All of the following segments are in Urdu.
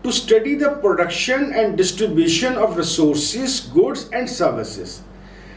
to study the production and distribution of resources, goods and services।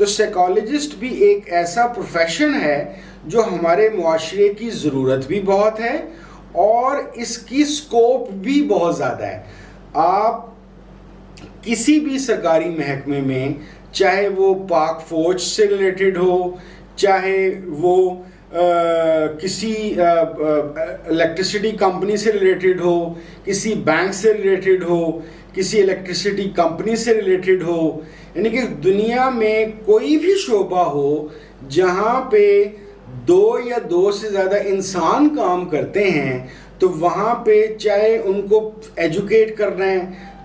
تو سائیکالوجسٹ بھی ایک ایسا پروفیشن ہے جو ہمارے معاشرے کی ضرورت بھی بہت ہے اور اس کی سکوپ بھی بہت زیادہ ہے. آپ کسی بھی سرکاری محکمے میں، چاہے وہ پاک فوج سے ریلیٹڈ ہو، چاہے وہ کسی الیکٹریسٹی کمپنی سے ریلیٹڈ ہو، کسی بینک سے ریلیٹڈ ہو، کسی الیکٹریسٹی کمپنی سے ریلیٹڈ ہو، یعنی کہ دنیا میں کوئی بھی شعبہ ہو جہاں پہ 2 یا 2 سے زیادہ انسان کام کرتے ہیں، تو وہاں پہ چاہے ان کو ایجوکیٹ کرنا ہے،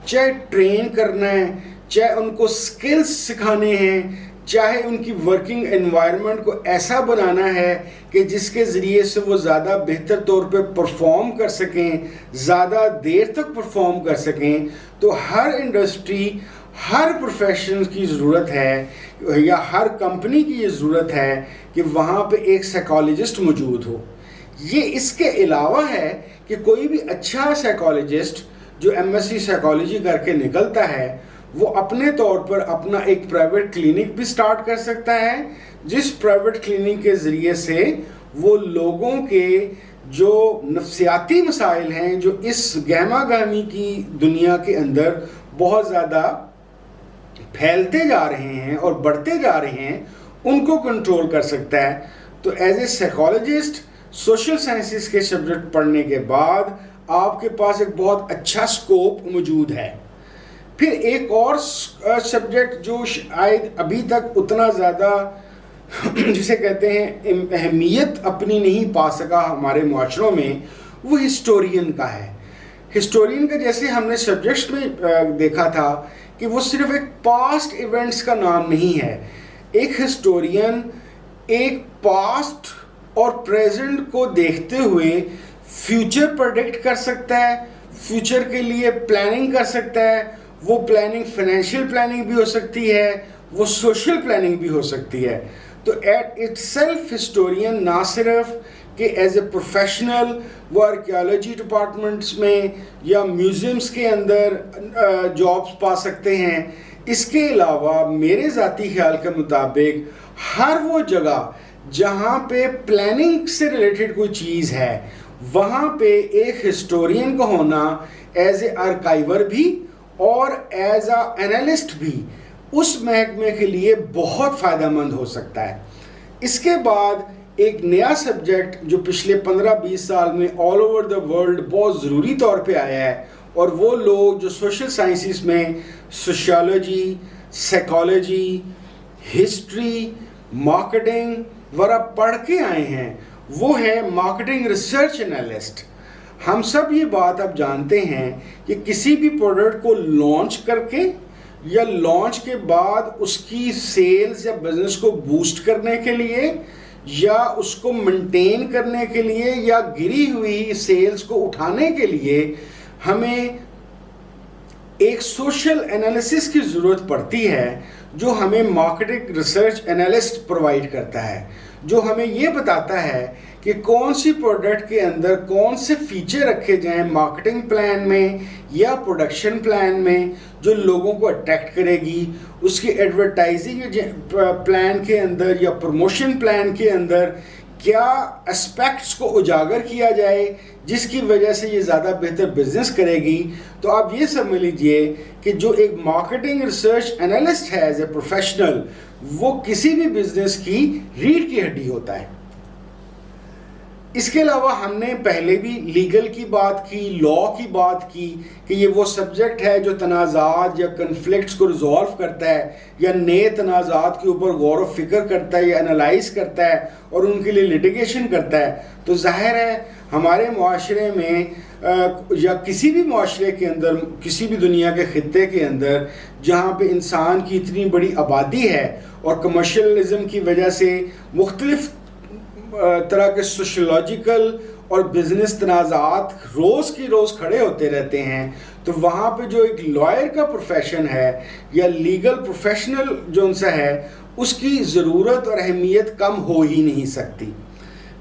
چاہے ٹرین کرنا ہے، چاہے ان کو سکلز سکھانے ہیں، چاہے ان کی ورکنگ انوائرمنٹ کو ایسا بنانا ہے کہ جس کے ذریعے سے وہ زیادہ بہتر طور پہ پرفارم کر سکیں، زیادہ دیر تک پرفارم کر سکیں، تو ہر انڈسٹری، ہر پروفیشن کی ضرورت ہے یا ہر کمپنی کی یہ ضرورت ہے کہ وہاں پہ ایک سائیکالوجسٹ موجود ہو. یہ اس کے علاوہ ہے کہ کوئی بھی اچھا سائیکالوجسٹ جو MSc سائیکالوجی کر کے نکلتا ہے، وہ اپنے طور پر اپنا ایک پرائیویٹ کلینک بھی سٹارٹ کر سکتا ہے، جس پرائیویٹ کلینک کے ذریعے سے وہ لوگوں کے جو نفسیاتی مسائل ہیں، جو اس گہما گہمی کی دنیا کے اندر بہت زیادہ پھیلتے جا رہے ہیں اور بڑھتے جا رہے ہیں، ان کو کنٹرول کر سکتا ہے. تو as a psychologist social sciences کے سبجیکٹ پڑھنے کے بعد آپ کے پاس ایک بہت اچھا سکوپ موجود ہے. پھر ایک اور سبجیکٹ جو شاید ابھی تک اتنا زیادہ جسے کہتے ہیں اہمیت اپنی نہیں پا سکا ہمارے معاشروں میں، وہ ہسٹورین کا ہے. ہسٹورین کا جیسے ہم نے سبجیکٹس میں دیکھا تھا کہ وہ صرف ایک پاسٹ ایونٹس کا نام نہیں ہے. ایک ہسٹورین ایک پاسٹ اور پریزنٹ کو دیکھتے ہوئے فیوچر پریڈکٹ کر سکتا ہے، فیوچر کے لیے پلاننگ کر سکتا ہے. وہ پلاننگ فائنینشیل پلاننگ بھی ہو سکتی ہے، وہ سوشل پلاننگ بھی ہو سکتی ہے. تو ایٹ اٹ سیلف ہسٹورین نہ صرف کہ ایز اے پروفیشنل وہ آرکیالوجی ڈپارٹمنٹس میں یا میوزیمز کے اندر جابس پا سکتے ہیں، اس کے علاوہ میرے ذاتی خیال کے مطابق ہر وہ جگہ جہاں پہ پلاننگ سے ریلیٹڈ کوئی چیز ہے، وہاں پہ ایک ہسٹورین کا ہونا ایز اے آرکائیور بھی اور ایز اے انالسٹ بھی اس محکمے کے لیے بہت فائدہ مند ہو سکتا ہے. اس کے بعد ایک نیا سبجیکٹ جو پچھلے 15-20 سال میں آل اوور دا ورلڈ بہت ضروری طور پہ آیا ہے، اور وہ لوگ جو سوشل سائنسز میں سوشیالوجی، سائیکالوجی، ہسٹری، مارکیٹنگ وغیرہ پڑھ کے آئے ہیں، وہ ہے مارکیٹنگ ریسرچ انالسٹ. ہم سب یہ بات اب جانتے ہیں کہ کسی بھی پروڈکٹ کو لانچ کر کے یا لانچ کے بعد اس کی سیلز یا بزنس کو بوسٹ کرنے کے لیے یا اس کو مینٹین کرنے کے لیے یا گری ہوئی سیلز کو اٹھانے کے لیے ہمیں ایک سوشل انالیسس کی ضرورت پڑتی ہے، جو ہمیں مارکیٹنگ ریسرچ انالسٹ پرووائڈ کرتا ہے، جو ہمیں یہ بتاتا ہے کہ کون سی پروڈکٹ کے اندر کون سے فیچر رکھے جائیں مارکیٹنگ پلان میں یا پروڈکشن پلان میں جو لوگوں کو اٹریکٹ کرے گی، اس کی ایڈورٹائزنگ پلان کے اندر یا پروموشن پلان کے اندر کیا اسپیکٹس کو اجاگر کیا جائے جس کی وجہ سے یہ زیادہ بہتر بزنس کرے گی. تو آپ یہ سمجھ لیجئے کہ جو ایک مارکیٹنگ ریسرچ انالسٹ ہے ایز اے پروفیشنل، وہ کسی بھی بزنس کی ریڑھ کی ہڈی ہوتا ہے. اس کے علاوہ ہم نے پہلے بھی لیگل کی بات کی، لا کی بات کی کہ یہ وہ سبجیکٹ ہے جو تنازعات یا کنفلکٹس کو ریزولو کرتا ہے یا نئے تنازعات کے اوپر غور و فکر کرتا ہے یا انالائز کرتا ہے اور ان کے لیے لیٹیگیشن کرتا ہے. تو ظاہر ہے ہمارے معاشرے میں یا کسی بھی معاشرے کے اندر، کسی بھی دنیا کے خطے کے اندر جہاں پہ انسان کی اتنی بڑی آبادی ہے اور کمرشلزم کی وجہ سے مختلف طرح کے سوشولوجیکل اور بزنس تنازعات روز کی روز کھڑے ہوتے رہتے ہیں، تو وہاں پہ جو ایک لائر کا پروفیشن ہے یا لیگل پروفیشنل جو ان سے ہے، اس کی ضرورت اور اہمیت کم ہو ہی نہیں سکتی.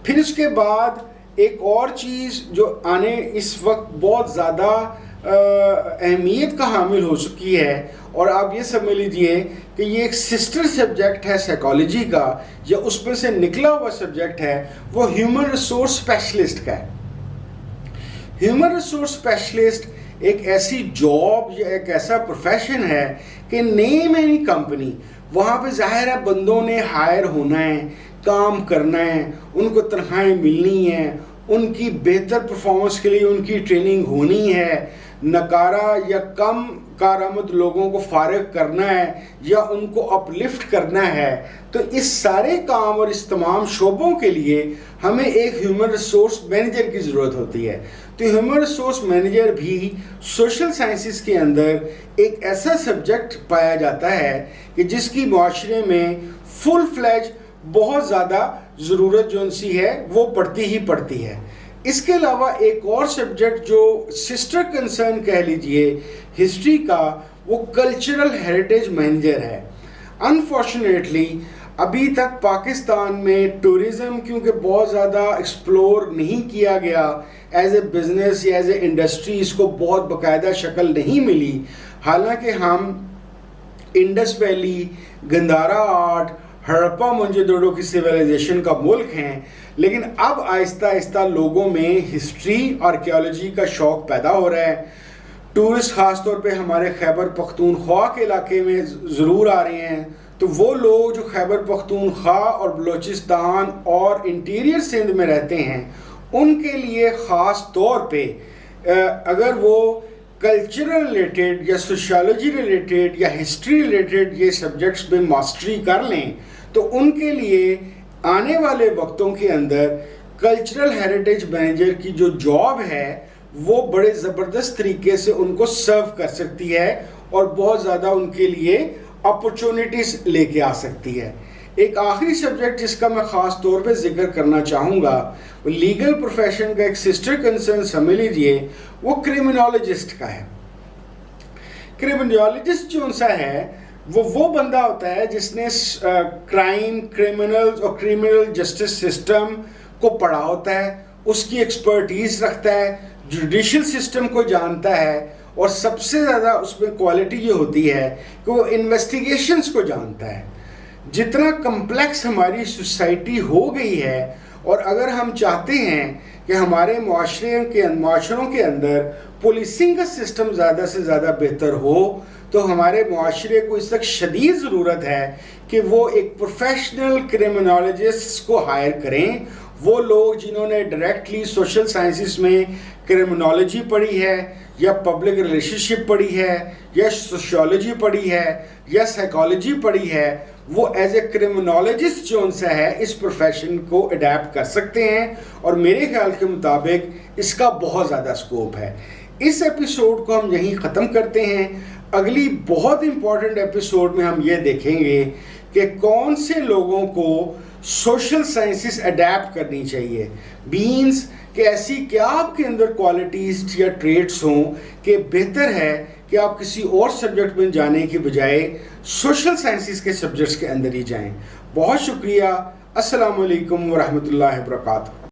پھر اس کے بعد ایک اور چیز جو اس وقت بہت زیادہ اہمیت کا حامل ہو چکی ہے، اور آپ یہ سمجھ لیجئے کہ یہ ایک سسٹر سبجیکٹ ہے سائیکالوجی کا، یا اس میں سے نکلا ہوا سبجیکٹ ہے وہ ہیومن ریسورس اسپیشلسٹ کا ہے۔ ہیومن ریسورس اسپیشلسٹ ایک ایسی جاب یا ایک ایسا پروفیشن ہے کہ نیم اینی کمپنی، وہاں پہ ظاہر ہے بندوں نے ہائر ہونا ہے، کام کرنا ہے، ان کو تنخواہیں ملنی ہیں، ان کی بہتر پرفارمنس کے لیے ان کی ٹریننگ ہونی ہے، نکارہ یا کم کارآمد لوگوں کو فارغ کرنا ہے یا ان کو اپ لفٹ کرنا ہے۔ تو اس سارے کام اور اس تمام شعبوں کے لیے ہمیں ایک ہیومن ریسورس مینیجر کی ضرورت ہوتی ہے۔ تو ہیومن ریسورس مینیجر بھی سوشل سائنسز کے اندر ایک ایسا سبجیکٹ پایا جاتا ہے کہ جس کی معاشرے میں فل فلیج بہت زیادہ ضرورت جو سی ہے وہ پڑتی ہی پڑتی ہے۔ اس کے علاوہ ایک اور سبجیکٹ جو سسٹر کنسرن کہہ لیجئے ہسٹری کا، وہ کلچرل ہیریٹیج مینیجر ہے۔ انفارچونیٹلی ابھی تک پاکستان میں ٹورزم کیونکہ بہت زیادہ ایکسپلور نہیں کیا گیا ایز اے بزنس یا ایز اے انڈسٹری، اس کو بہت باقاعدہ شکل نہیں ملی، حالانکہ ہم Indus valley, Gandhara art, Harappa Mohenjo کی سویلائزیشن کا ملک ہیں، لیکن اب آہستہ آہستہ لوگوں میں ہسٹری آرکیالوجی کا شوق پیدا ہو رہا ہے۔ ٹورسٹ خاص طور پہ ہمارے خیبر پختونخوا کے علاقے میں ضرور آ رہے ہیں، تو وہ لوگ جو خیبر پختونخوا اور بلوچستان اور انٹیریئر سندھ میں رہتے ہیں ان کے لیے خاص طور پہ اگر وہ کلچرل ریلیٹڈ یا سوشیالوجی ریلیٹڈ یا ہسٹری ریلیٹڈ یہ سبجیکٹس میں ماسٹری کر لیں تو ان کے لیے آنے والے وقتوں کے اندر کلچرل ہیریٹیج مینیجر کی جو جاب ہے وہ بڑے زبردست طریقے سے ان کو سرو کر سکتی ہے اور بہت زیادہ ان کے لیے اپرچونٹیز لے کے آ سکتی ہے۔ ایک آخری سبجیکٹ جس کا میں خاص طور پہ ذکر کرنا چاہوں گا وہ لیگل پروفیشن کا ایک سسٹر کنسرن سمجھ لیجئے، وہ کرمنالوجسٹ کا ہے۔ کرمنالوجسٹ جو سا ہے وہ بندہ ہوتا ہے جس نے کرائم، کرمنلز اور کرمنل جسٹس سسٹم کو پڑھا ہوتا ہے، اس کی ایکسپرٹیز رکھتا ہے، جوڈیشل سسٹم کو جانتا ہے، اور سب سے زیادہ اس میں کوالٹی یہ ہوتی ہے کہ وہ انویسٹیگیشنز کو جانتا ہے۔ جتنا کمپلیکس ہماری سوسائٹی ہو گئی ہے، اور اگر ہم چاہتے ہیں کہ ہمارے معاشروں کے اندر پولیسنگ کا سسٹم زیادہ سے زیادہ بہتر ہو، تو ہمارے معاشرے کو اس وقت شدید ضرورت ہے کہ وہ ایک پروفیشنل کرمنالوجسٹ کو ہائر کریں۔ وہ لوگ جنہوں نے ڈائریکٹلی سوشل سائنسز میں کرمنالوجی پڑھی ہے، یا پبلک ریلیشن شپ پڑھی ہے، یا سوشیالوجی پڑھی ہے، یا سائیکالوجی پڑھی ہے، وہ ایز اے کرمنالوجسٹ جو سا ہے اس پروفیشن کو اڈیپٹ کر سکتے ہیں، اور میرے خیال کے مطابق اس کا بہت زیادہ اسکوپ ہے۔ اس ایپیسوڈ کو ہم یہیں ختم کرتے ہیں۔ اگلی بہت امپورٹنٹ ایپیسوڈ میں ہم یہ دیکھیں گے کہ کون سے لوگوں کو سوشل سائنسز اڈیپٹ کرنی چاہیے، مینس کہ ایسی کیا آپ کے اندر کوالٹیز یا ٹریٹس ہوں کہ بہتر ہے کہ آپ کسی اور سبجیکٹ میں جانے کے بجائے سوشل سائنسز کے سبجیکٹس کے اندر ہی جائیں۔ بہت شکریہ۔ السلام علیکم ورحمۃ اللہ وبرکاتہ۔